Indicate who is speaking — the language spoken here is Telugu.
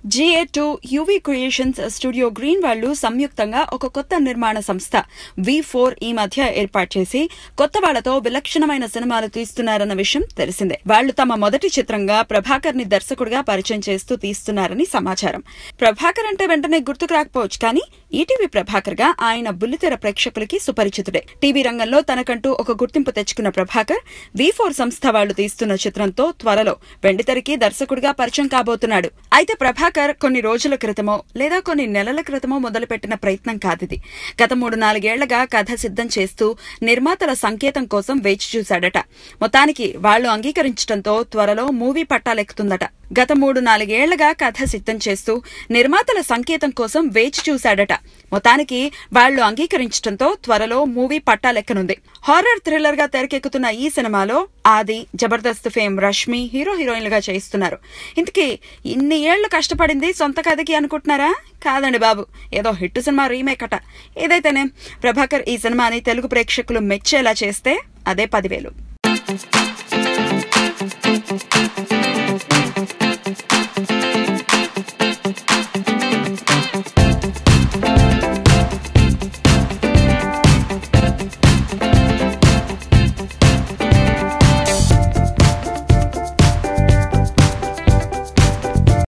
Speaker 1: GA2 UV creations studio green వాళ్లు సంయుక్తంగా ఒక కొత్త నిర్మాణ సంస్థ V4 ఈ మధ్య ఏర్పాటు చేసి కొత్త వాళ్లతో విలక్షణమైన సినిమాలు తీస్తున్నారన్న విషయం తెలిసిందే. వాళ్లు తమ మొదటి చిత్రంగా ప్రభాకర్ ని దర్శకుడిగా పరిచయం చేస్తూ తీస్తున్నారని సమాచారం. ప్రభాకర్ అంటే వెంటనే గుర్తుకు రాకపోవచ్చు, కానీ ఈటీవీ ప్రభాకర్ గా ఆయన బుల్లితెర ప్రేక్షకులకి సుపరిచితుడే. టీవీ రంగంలో తనకంటూ ఒక గుర్తింపు తెచ్చుకున్న ప్రభాకర్ V4 సంస్థ వాళ్లు తీస్తున్న చిత్రంతో త్వరలో వెండితెరకి దర్శకుడిగా పరిచయం కాబోతున్నాడు. అయితే ప్రభాకర్ కొన్ని రోజుల క్రితమో లేదా కొన్ని నెలల క్రితమో మొదలుపెట్టిన ప్రయత్నం కాదిది. గత 3-4 ఏళ్లగా కథ సిద్ధం చేస్తూ నిర్మాతల సంకేతం కోసం వేచి చూశాడట. మొత్తానికి వాళ్లు అంగీకరించడంతో త్వరలో మూవీ పట్టాలెక్కుతుందట. గత 3-4 ఏళ్లగా కథ సిద్ధం చేస్తూ నిర్మాతల సంకేతం కోసం వేచి చూశాడట. మొత్తానికి వాళ్లు అంగీకరించడంతో త్వరలో మూవీ పట్టాలెక్కనుంది. హారర్ థ్రిల్లర్ గా తెరకెక్కుతున్న ఈ సినిమాలో ఆది, జబర్దస్త్ ఫేమ్ రష్మి హీరో హీరోయిన్లుగా చేయిస్తున్నారు. ఇంతకీ ఇన్ని ఏళ్లు కష్టపడింది సొంత కథకి అనుకుంటున్నారా? కాదండి బాబు, ఏదో హిట్ సినిమా రీమేక్ అట. ఏదైతేనే ప్రభాకర్ ఈ సినిమాని తెలుగు ప్రేక్షకులు మెచ్చేలా చేస్తే అదే 10,000.